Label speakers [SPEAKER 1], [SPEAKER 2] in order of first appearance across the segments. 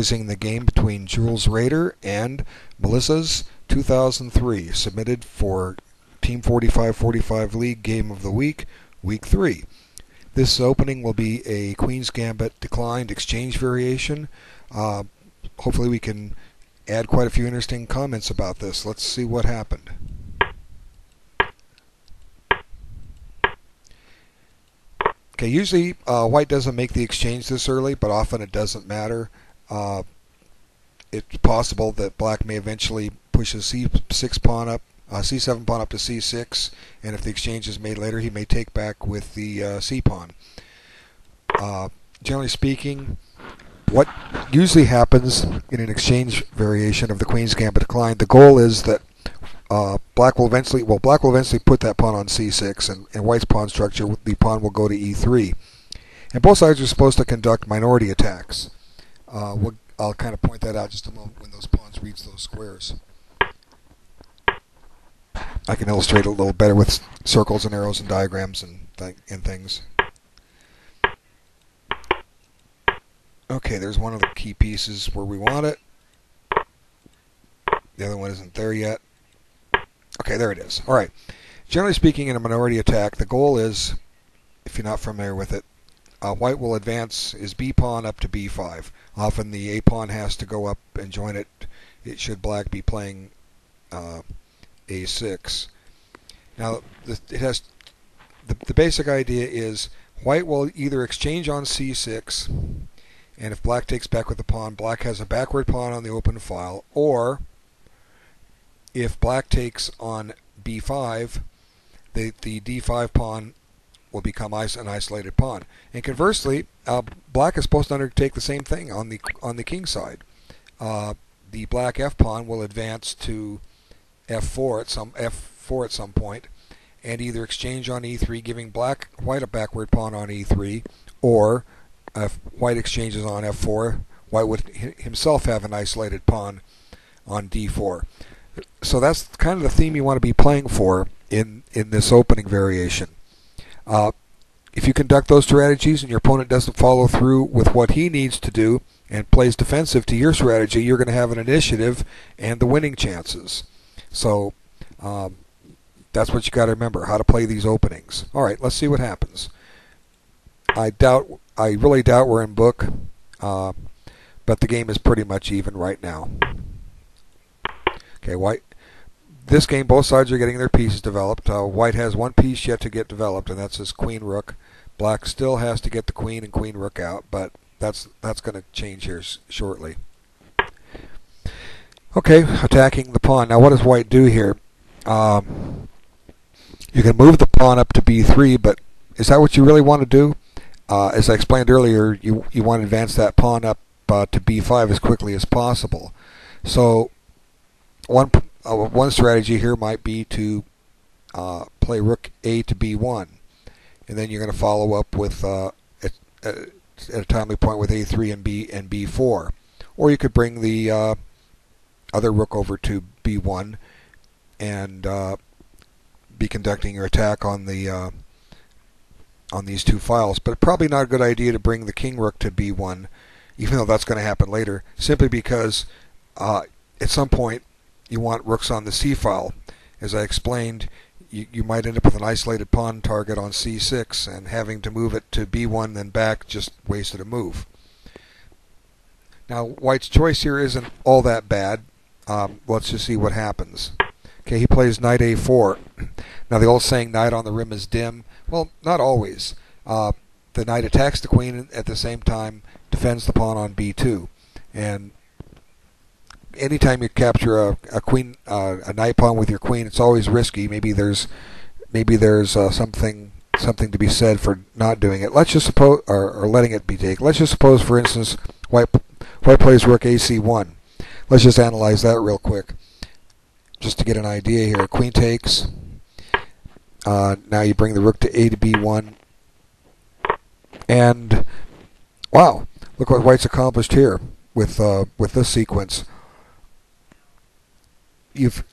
[SPEAKER 1] The game between julesraider and Melissa's 2003, submitted for Team 45-45 League Game of the Week, Week 3. This opening will be a Queen's Gambit declined exchange variation. Hopefully we can add quite a few interesting comments about this. Let's see what happened. Okay, usually white doesn't make the exchange this early, but often it doesn't matter. It's possible that black may eventually push his C6 pawn up, C7 pawn up to C6, and if the exchange is made later, he may take back with the C pawn. Generally speaking, what usually happens in an exchange variation of the Queen's Gambit decline, the goal is that black will eventually put that pawn on C6, and white's pawn structure, the pawn will go to E3. And both sides are supposed to conduct minority attacks. I'll kind of point that out just a moment when those pawns reach those squares. I can illustrate it a little better with circles and arrows and diagrams and things. Okay, there's one of the key pieces where we want it. The other one isn't there yet. Okay, there it is. All right. Generally speaking, in a minority attack, the goal is, if you're not familiar with it, white will advance his B pawn up to B5. Often the A pawn has to go up and join it. It should black be playing A6. Now the basic idea is white will either exchange on C6, and if black takes back with the pawn, black has a backward pawn on the open file, or if black takes on B5, the D5 pawn will become an isolated pawn. And conversely, black is supposed to undertake the same thing on the king side. The black F pawn will advance to F4 at some point, and either exchange on E3, giving white a backward pawn on E3, or if white exchanges on F4, white would himself have an isolated pawn on D4. So that's kind of the theme you want to be playing for in this opening variation. If you conduct those strategies and your opponent doesn't follow through with what he needs to do and plays defensive to your strategy, you're going to have an initiative and the winning chances. So that's what you got to remember, how to play these openings. All right, let's see what happens. I really doubt we're in book, but the game is pretty much even right now. Okay, white. This game, both sides are getting their pieces developed. White has one piece yet to get developed, and that's his queen-rook. Black still has to get the queen and queen-rook out, but that's going to change here shortly. Okay, attacking the pawn. Now, what does white do here? You can move the pawn up to B3, but is that what you really want to do? As I explained earlier, you want to advance that pawn up to B5 as quickly as possible. So one strategy here might be to play rook A to B1, and then you're going to follow up with at a timely point with A3 and B4, or you could bring the other rook over to B1 and be conducting your attack on the on these two files. But probably not a good idea to bring the king rook to B1, even though that's going to happen later, simply because at some point you want rooks on the C file. As I explained, you might end up with an isolated pawn target on C6, and having to move it to B1 then back just wasted a move. Now, white's choice here isn't all that bad. Let's just see what happens. Okay, he plays knight A4. Now, the old saying, knight on the rim is dim. Well, not always. The knight attacks the queen and at the same time defends the pawn on B2. And anytime you capture a knight pawn with your queen, it's always risky. Maybe there's something to be said for not doing it. Let's just suppose, or letting it be taken. Let's just suppose, for instance, white plays rook AC1. Let's just analyze that real quick, just to get an idea here. Queen takes. Now you bring the rook to A to B1, and wow, look what white's accomplished here with this sequence. You've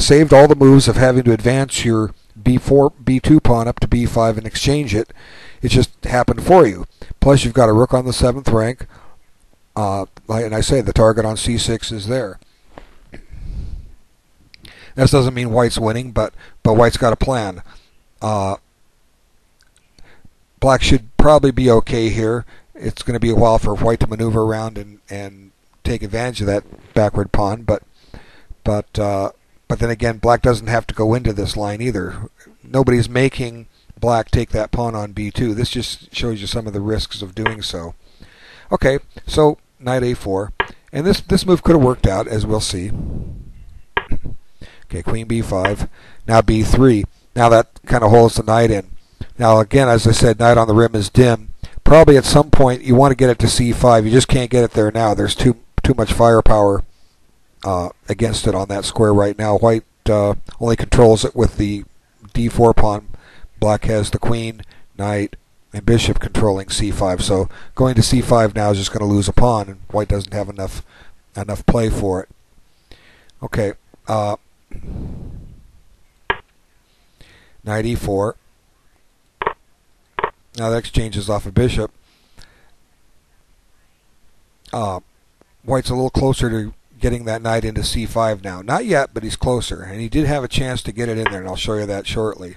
[SPEAKER 1] saved all the moves of having to advance your B2 pawn up to B5 and exchange it. It just happened for you. Plus, you've got a rook on the 7th rank, And I say the target on c6 is there. This doesn't mean white's winning, but white's got a plan. Black should probably be okay here. It's going to be a while for white to maneuver around and take advantage of that backward pawn, but then again, black doesn't have to go into this line either. Nobody's making black take that pawn on b2. This just shows you some of the risks of doing so. Okay, so knight a4, and this move could have worked out, as we'll see. Okay, queen b5, now b3. Now that kind of holds the knight in. Now again, as I said, knight on the rim is dim. Probably at some point you want to get it to c5. You just can't get it there now. There's too much firepower against it on that square right now. White only controls it with the d4 pawn. Black has the queen, knight, and bishop controlling c5. So going to c5 now is just going to lose a pawn, and white doesn't have enough play for it. Okay, knight e4. Now that exchanges off a bishop. White's a little closer to getting that knight into c5 now. Not yet, but he's closer. And he did have a chance to get it in there, and I'll show you that shortly.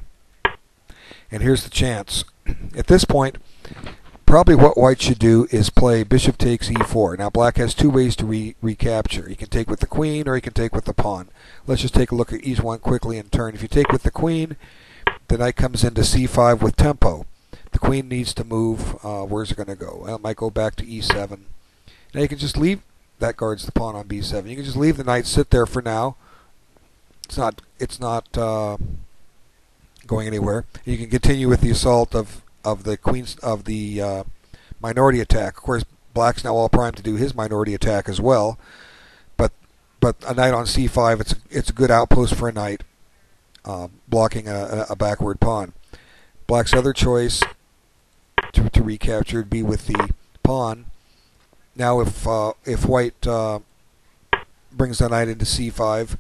[SPEAKER 1] And here's the chance. At this point, probably what white should do is play bishop takes e4. Now black has two ways to recapture. He can take with the queen, or he can take with the pawn. Let's just take a look at each one quickly in turn. If you take with the queen, the knight comes into c5 with tempo. The queen needs to move. Where's it going to go? Well, it might go back to e7. Now you can just leave. That guards the pawn on b7. You can just leave the knight sit there for now. It's not going anywhere. You can continue with the assault of the queens of the minority attack. Of course, black's now all primed to do his minority attack as well. But a knight on c5, it's a good outpost for a knight, blocking a backward pawn. Black's other choice to recapture would be with the pawn. Now, if white brings the knight into c5,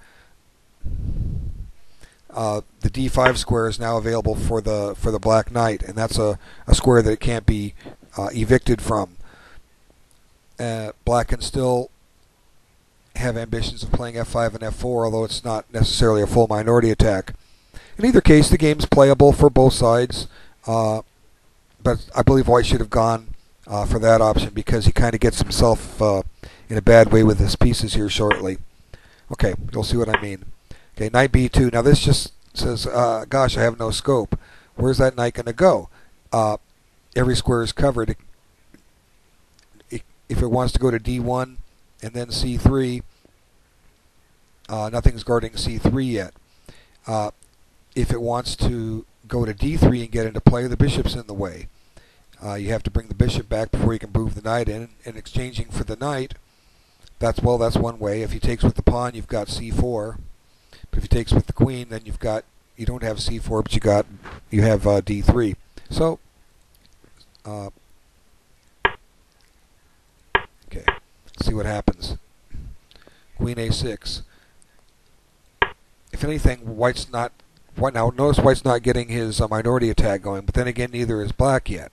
[SPEAKER 1] the d5 square is now available for the black knight, and that's a square that it can't be evicted from. Black can still have ambitions of playing f5 and f4, although it's not necessarily a full minority attack. In either case, the game's playable for both sides, but I believe white should have gone for that option because he kind of gets himself in a bad way with his pieces here shortly. Okay, you'll see what I mean. Okay, knight b2. Now this just says, gosh, I have no scope. Where's that knight going to go? Every square is covered. If it wants to go to d1 and then c3, nothing's guarding c3 yet. If it wants to go to d3 and get into play, the bishop's in the way. You have to bring the bishop back before you can move the knight in. And exchanging for the knight, that's one way. If he takes with the pawn, you've got c4. But if he takes with the queen, then you don't have c4, but you have d3. So, okay, let's see what happens. Queen a6. If anything, now notice white's not getting his minority attack going, but then again, neither is black yet.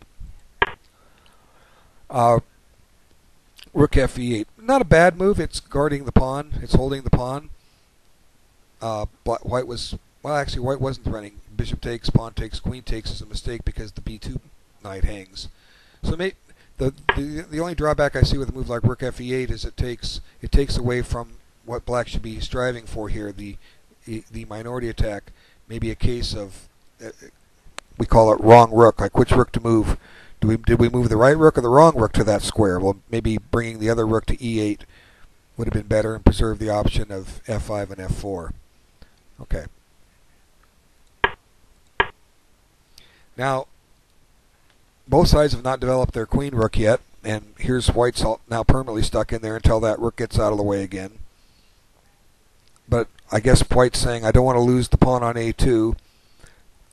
[SPEAKER 1] Rook f8. Not a bad move. It's guarding the pawn. It's holding the pawn. White wasn't running. Bishop takes, pawn takes, queen takes is a mistake because the b2 knight hangs. So the only drawback I see with a move like rook f8 is it takes away from what black should be striving for here, the minority attack. Maybe a case of we call it wrong rook, like which rook to move. Did we move the right rook or the wrong rook to that square? Well, maybe bringing the other rook to e8 would have been better and preserve the option of f5 and f4. Okay. Now, both sides have not developed their queen rook yet, and here's white's now permanently stuck in there until that rook gets out of the way again. But I guess white's saying, I don't want to lose the pawn on a2,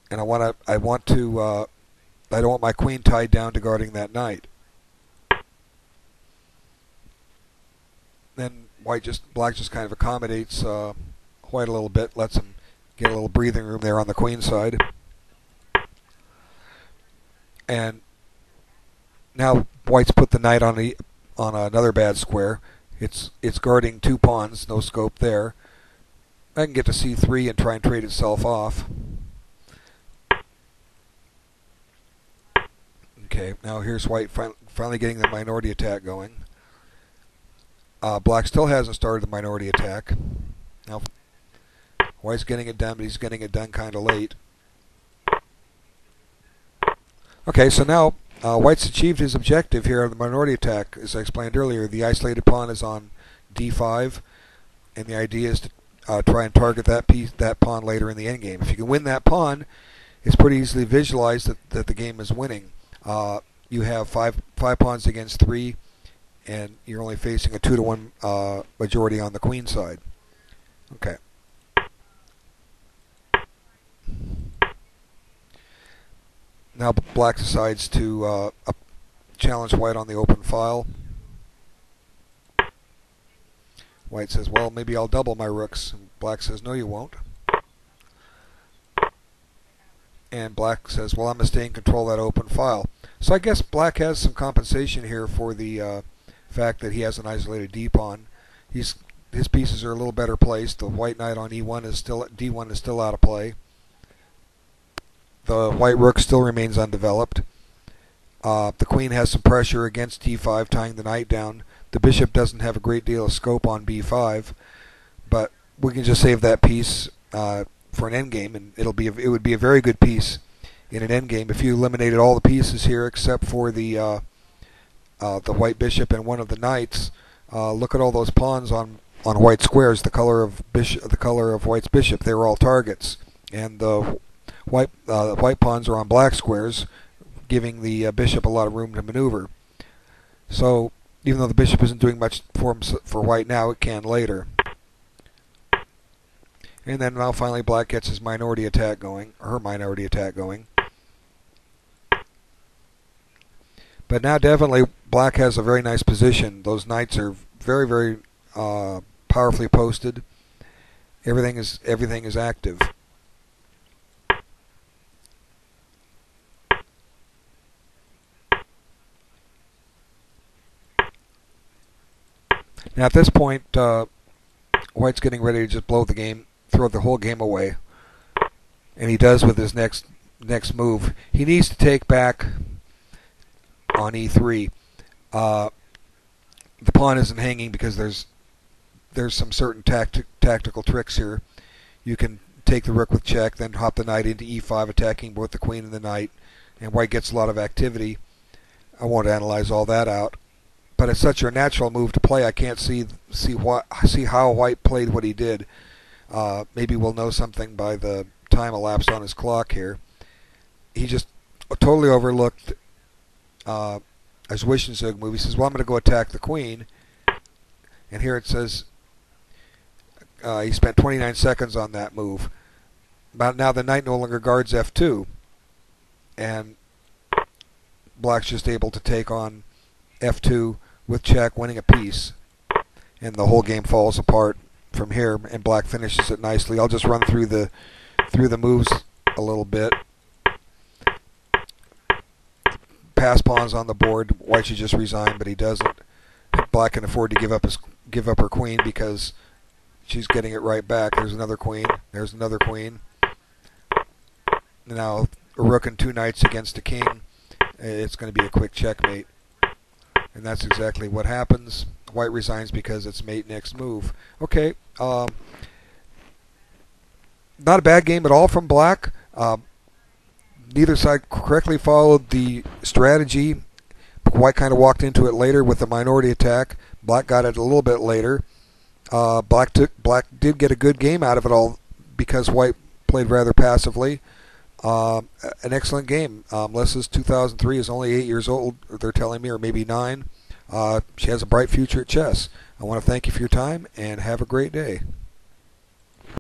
[SPEAKER 1] and I don't want my queen tied down to guarding that knight. Then black just kind of accommodates white a little bit, lets him get a little breathing room there on the queen side. And now white's put the knight on on another bad square. It's guarding 2 pawns, no scope there. I can get to c3 and try and trade itself off. Okay, now here's white finally getting the minority attack going. Black still hasn't started the minority attack. Now white's getting it done, but he's getting it done kind of late. Okay, so now white's achieved his objective here of the minority attack. As I explained earlier, the isolated pawn is on d5, and the idea is to try and target that pawn later in the endgame. If you can win that pawn, it's pretty easily visualized that the game is winning. You have five pawns against 3, and you're only facing a 2-to-1 majority on the queen side. Okay. Now black decides to challenge white on the open file. White says, well, maybe I'll double my rooks. And black says, no, you won't. And black says, well, I'm going to stay in control of that open file. So I guess black has some compensation here for the fact that he has an isolated d-pawn. His pieces are a little better placed. The white knight on d1 is still out of play. The white rook still remains undeveloped. The queen has some pressure against d5, tying the knight down. The bishop doesn't have a great deal of scope on b5, but we can just save that piece for an endgame, and it would be a very good piece in an endgame if you eliminated all the pieces here except for the white bishop and one of the knights. Look at all those pawns on white squares. The color of white's bishop. They were all targets, and the white pawns are on black squares, giving the bishop a lot of room to maneuver. So even though the bishop isn't doing much for white now, it can later. And then now finally black gets his minority attack going, or her minority attack going. But now definitely black has a very nice position. Those knights are very, very powerfully posted. Everything is active. Now at this point, white's getting ready to just blow the game, throw the whole game away, and he does with his next move. He needs to take back on e3. The pawn isn't hanging because there's some certain tactical tricks here. You can take the rook with check, then hop the knight into e5, attacking both the queen and the knight, and white gets a lot of activity. I won't analyze all that out. But it's such a natural move to play. I can't see how white played what he did. Maybe we'll know something by the time elapsed on his clock here. He just totally overlooked his Wishnzug move. He says, well, I'm going to go attack the queen. And here it says he spent 29 seconds on that move. But now the knight no longer guards f2. And black's just able to take on f2 with check, winning a piece, and the whole game falls apart from here, and black finishes it nicely. I'll just run through the moves a little bit. Pass pawns on the board. White should just resign, but he doesn't. Black can afford to give up her queen because she's getting it right back. There's another queen. There's another queen. Now a rook and 2 knights against a king. It's going to be a quick checkmate. And that's exactly what happens. White resigns because it's mate next move. Okay, not a bad game at all from black. Neither side correctly followed the strategy. White kind of walked into it later with the minority attack. Black got it a little bit later. Black did get a good game out of it all because white played rather passively. An excellent game. Leslie's 2003 is only 8 years old, they're telling me, or maybe 9. She has a bright future at chess. I want to thank you for your time and have a great day.